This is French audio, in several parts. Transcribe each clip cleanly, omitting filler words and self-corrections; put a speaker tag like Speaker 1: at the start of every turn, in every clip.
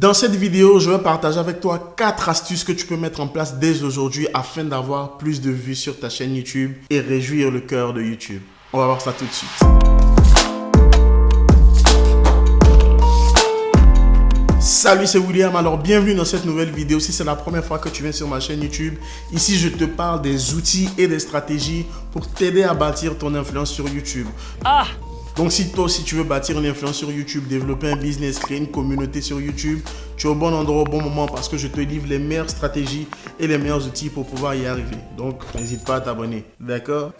Speaker 1: Dans cette vidéo, je vais partager avec toi 4 astuces que tu peux mettre en place dès aujourd'hui afin d'avoir plus de vues sur ta chaîne YouTube et réjouir le cœur de YouTube. On va voir ça tout de suite. Salut, c'est William. Alors, bienvenue dans cette nouvelle vidéo. Si c'est la première fois que tu viens sur ma chaîne YouTube, ici, je te parle des outils et des stratégies pour t'aider à bâtir ton influence sur YouTube. Donc, si toi aussi tu veux bâtir une influence sur YouTube, développer un business, créer une communauté sur YouTube, tu es au bon endroit au bon moment parce que je te livre les meilleures stratégies et les meilleurs outils pour pouvoir y arriver. Donc, n'hésite pas à t'abonner. D'accord?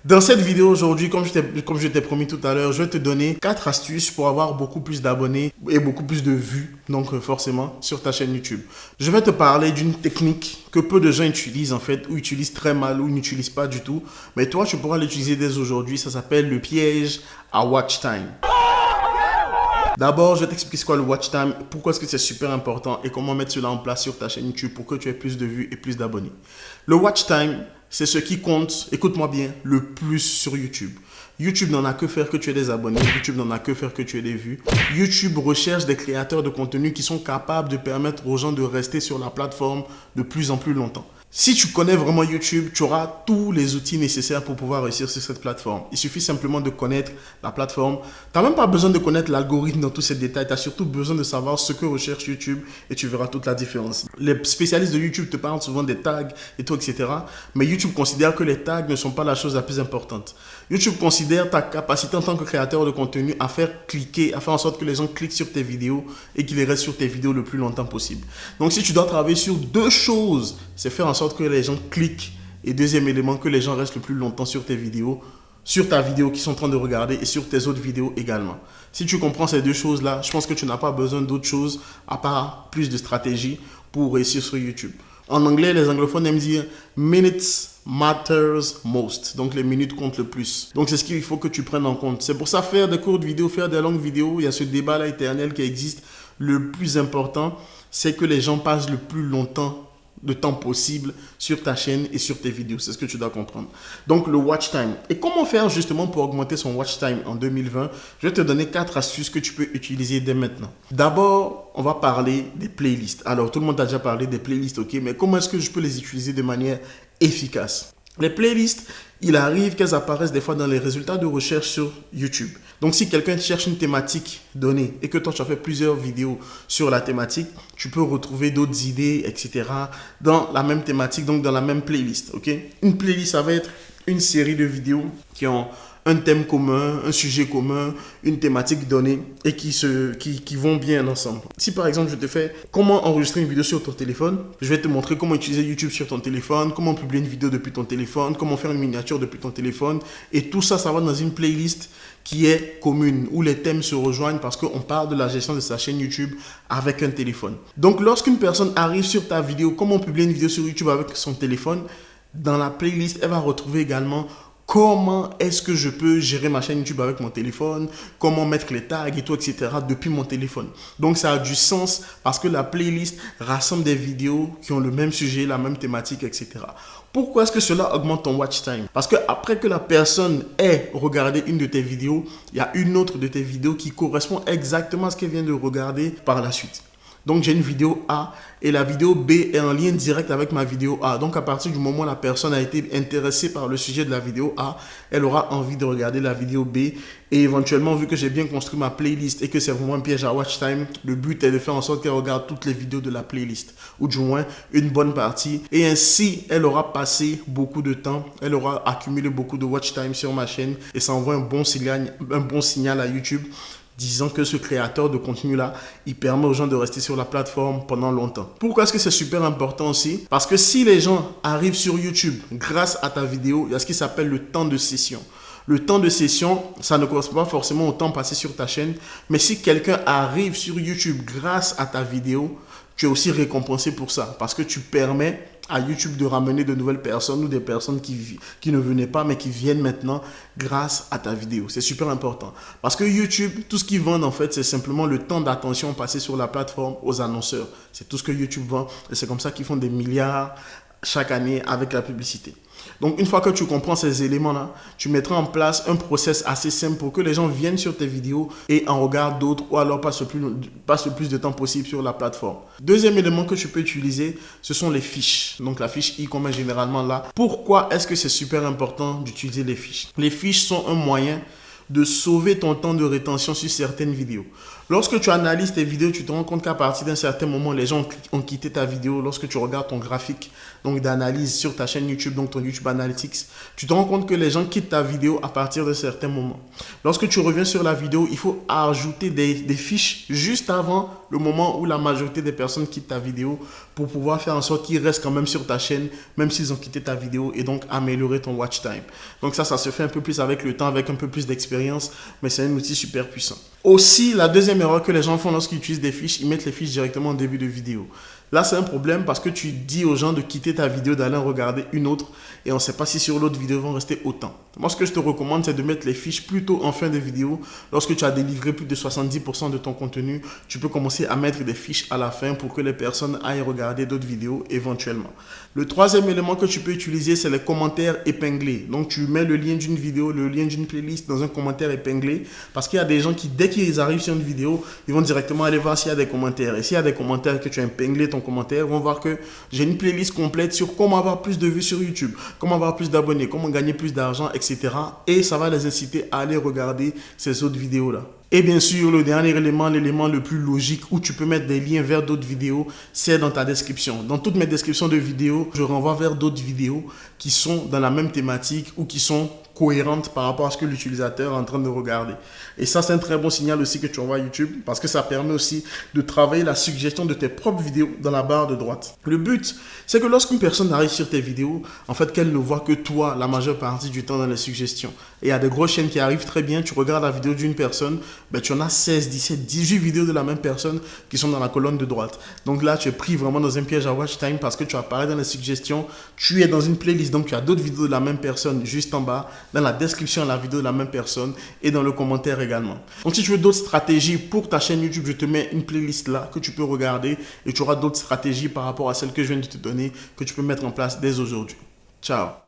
Speaker 1: Dans cette vidéo aujourd'hui, comme je t'ai promis tout à l'heure, je vais te donner 4 astuces pour avoir beaucoup plus d'abonnés et beaucoup plus de vues, donc forcément, sur ta chaîne YouTube. Je vais te parler d'une technique que peu de gens utilisent en fait, ou utilisent très mal, ou n'utilisent pas du tout. Mais toi, tu pourras l'utiliser dès aujourd'hui. Ça s'appelle le piège à watch time. D'abord, je vais t'expliquer c'est quoi le watch time, pourquoi est-ce que c'est super important et comment mettre cela en place sur ta chaîne YouTube pour que tu aies plus de vues et plus d'abonnés. Le watch time, c'est ce qui compte, écoute-moi bien, le plus sur YouTube. YouTube n'en a que faire que tu aies des abonnés, YouTube n'en a que faire que tu aies des vues. YouTube recherche des créateurs de contenu qui sont capables de permettre aux gens de rester sur la plateforme de plus en plus longtemps. Si tu connais vraiment YouTube, tu auras tous les outils nécessaires pour pouvoir réussir sur cette plateforme. Il suffit simplement de connaître la plateforme. Tu n'as même pas besoin de connaître l'algorithme dans tous ces détails. Tu as surtout besoin de savoir ce que recherche YouTube et tu verras toute la différence. Les spécialistes de YouTube te parlent souvent des tags et tout, etc. Mais YouTube considère que les tags ne sont pas la chose la plus importante. YouTube considère ta capacité en tant que créateur de contenu à faire en sorte que les gens cliquent sur tes vidéos et qu'ils restent sur tes vidéos le plus longtemps possible. Donc si tu dois travailler sur deux choses, c'est faire en sorte que les gens cliquent et deuxième élément, que les gens restent le plus longtemps sur tes vidéos, sur ta vidéo qu'ils sont en train de regarder et sur tes autres vidéos également. Si tu comprends ces deux choses-là, je pense que tu n'as pas besoin d'autre chose à part plus de stratégie pour réussir sur YouTube. En anglais, les anglophones aiment dire « minutes matters most », donc les minutes comptent le plus. Donc c'est ce qu'il faut que tu prennes en compte. C'est pour ça faire des courtes vidéos, faire des longues vidéos, il y a ce débat-là éternel qui existe. Le plus important, c'est que les gens passent le plus longtemps de temps possible sur ta chaîne et sur tes vidéos. C'est ce que tu dois comprendre. Donc, le watch time. Et comment faire justement pour augmenter son watch time en 2020? Je vais te donner 4 astuces que tu peux utiliser dès maintenant. D'abord, on va parler des playlists. Alors, tout le monde a déjà parlé des playlists, ok? Mais comment est-ce que je peux les utiliser de manière efficace? Les playlists, il arrive qu'elles apparaissent des fois dans les résultats de recherche sur YouTube. Donc, si quelqu'un cherche une thématique donnée et que toi, tu as fait plusieurs vidéos sur la thématique, tu peux retrouver d'autres idées, etc. dans la même thématique, donc dans la même playlist. Ok? Une playlist, ça va être une série de vidéos qui ont un thème commun, un sujet commun, une thématique donnée et qui vont bien ensemble. Si par exemple je te fais comment enregistrer une vidéo sur ton téléphone, je vais te montrer comment utiliser YouTube sur ton téléphone, comment publier une vidéo depuis ton téléphone, comment faire une miniature depuis ton téléphone et tout ça, ça va dans une playlist qui est commune, où les thèmes se rejoignent parce qu'on parle de la gestion de sa chaîne YouTube avec un téléphone. Donc lorsqu'une personne arrive sur ta vidéo, comment publier une vidéo sur YouTube avec son téléphone, dans la playlist, elle va retrouver également comment est-ce que je peux gérer ma chaîne YouTube avec mon téléphone, comment mettre les tags et tout, etc. depuis mon téléphone. Donc, ça a du sens parce que la playlist rassemble des vidéos qui ont le même sujet, la même thématique, etc. Pourquoi est-ce que cela augmente ton watch time? Parce que après que la personne ait regardé une de tes vidéos, il y a une autre de tes vidéos qui correspond exactement à ce qu'elle vient de regarder par la suite. Donc, j'ai une vidéo A et la vidéo B est en lien direct avec ma vidéo A. Donc, à partir du moment où la personne a été intéressée par le sujet de la vidéo A, elle aura envie de regarder la vidéo B. Et éventuellement, vu que j'ai bien construit ma playlist et que c'est vraiment un piège à watch time, le but est de faire en sorte qu'elle regarde toutes les vidéos de la playlist, ou du moins une bonne partie. Et ainsi, elle aura passé beaucoup de temps, elle aura accumulé beaucoup de watch time sur ma chaîne et ça envoie un bon signal à YouTube, disant que ce créateur de contenu-là, il permet aux gens de rester sur la plateforme pendant longtemps. Pourquoi est-ce que c'est super important aussi? Parce que si les gens arrivent sur YouTube grâce à ta vidéo, il y a ce qui s'appelle le temps de session. Le temps de session, ça ne correspond pas forcément au temps passé sur ta chaîne, mais si quelqu'un arrive sur YouTube grâce à ta vidéo, tu es aussi récompensé pour ça parce que tu permets à YouTube de ramener de nouvelles personnes ou des personnes qui ne venaient pas mais qui viennent maintenant grâce à ta vidéo. C'est super important parce que YouTube, tout ce qu'ils vendent en fait, c'est simplement le temps d'attention passé sur la plateforme aux annonceurs. C'est tout ce que YouTube vend et c'est comme ça qu'ils font des milliards chaque année avec la publicité. Donc, une fois que tu comprends ces éléments-là, tu mettras en place un process assez simple pour que les gens viennent sur tes vidéos et en regardent d'autres ou alors passent le plus de temps possible sur la plateforme. Deuxième élément que tu peux utiliser, ce sont les fiches. Donc, la fiche I qu'on met généralement là. Pourquoi est-ce que c'est super important d'utiliser les fiches? Les fiches sont un moyen de sauver ton temps de rétention sur certaines vidéos. Lorsque tu analyses tes vidéos, tu te rends compte qu'à partir d'un certain moment, les gens ont quitté ta vidéo. Lorsque tu regardes ton graphique d'analyse sur ta chaîne YouTube, donc ton YouTube Analytics, tu te rends compte que les gens quittent ta vidéo à partir d'un certain moment. Lorsque tu reviens sur la vidéo, il faut ajouter des fiches juste avant le moment où la majorité des personnes quittent ta vidéo pour pouvoir faire en sorte qu'ils restent quand même sur ta chaîne, même s'ils ont quitté ta vidéo, et donc améliorer ton watch time. Donc ça se fait un peu plus avec le temps, avec un peu plus d'expérience, mais c'est un outil super puissant. Aussi, la deuxième erreur que les gens font lorsqu'ils utilisent des fiches, ils mettent les fiches directement en début de vidéo. Là, c'est un problème parce que tu dis aux gens de quitter ta vidéo, d'aller en regarder une autre et on ne sait pas si sur l'autre vidéo vont rester autant. Moi, ce que je te recommande, c'est de mettre les fiches plutôt en fin de vidéo. Lorsque tu as délivré plus de 70% de ton contenu, tu peux commencer à mettre des fiches à la fin pour que les personnes aillent regarder d'autres vidéos éventuellement. Le troisième élément que tu peux utiliser, c'est les commentaires épinglés. Donc, tu mets le lien d'une vidéo, le lien d'une playlist dans un commentaire épinglé parce qu'il y a des gens qui, dès qu'ils arrivent sur une vidéo, ils vont directement aller voir s'il y a des commentaires. Et s'il y a des commentaires que tu as épinglé ton commentaire, vont voir que j'ai une playlist complète sur comment avoir plus de vues sur YouTube, comment avoir plus d'abonnés, comment gagner plus d'argent, etc. Et ça va les inciter à aller regarder ces autres vidéos-là. Et bien sûr, le dernier élément, l'élément le plus logique où tu peux mettre des liens vers d'autres vidéos, c'est dans ta description. Dans toutes mes descriptions de vidéos, je renvoie vers d'autres vidéos qui sont dans la même thématique ou qui sont cohérentes par rapport à ce que l'utilisateur est en train de regarder. Et ça, c'est un très bon signal aussi que tu envoies à YouTube parce que ça permet aussi de travailler la suggestion de tes propres vidéos dans la barre de droite. Le but, c'est que lorsqu'une personne arrive sur tes vidéos, en fait, qu'elle ne voit que toi la majeure partie du temps dans les suggestions. Et il y a des grosses chaînes qui arrivent très bien, tu regardes la vidéo d'une personne, ben, tu en as 16, 17, 18 vidéos de la même personne qui sont dans la colonne de droite. Donc là, tu es pris vraiment dans un piège à watch time parce que tu apparais dans les suggestions, tu es dans une playlist, donc tu as d'autres vidéos de la même personne juste en bas, dans la description, la vidéo de la même personne et dans le commentaire également. Donc si tu veux d'autres stratégies pour ta chaîne YouTube, je te mets une playlist là que tu peux regarder et tu auras d'autres stratégies par rapport à celles que je viens de te donner que tu peux mettre en place dès aujourd'hui. Ciao.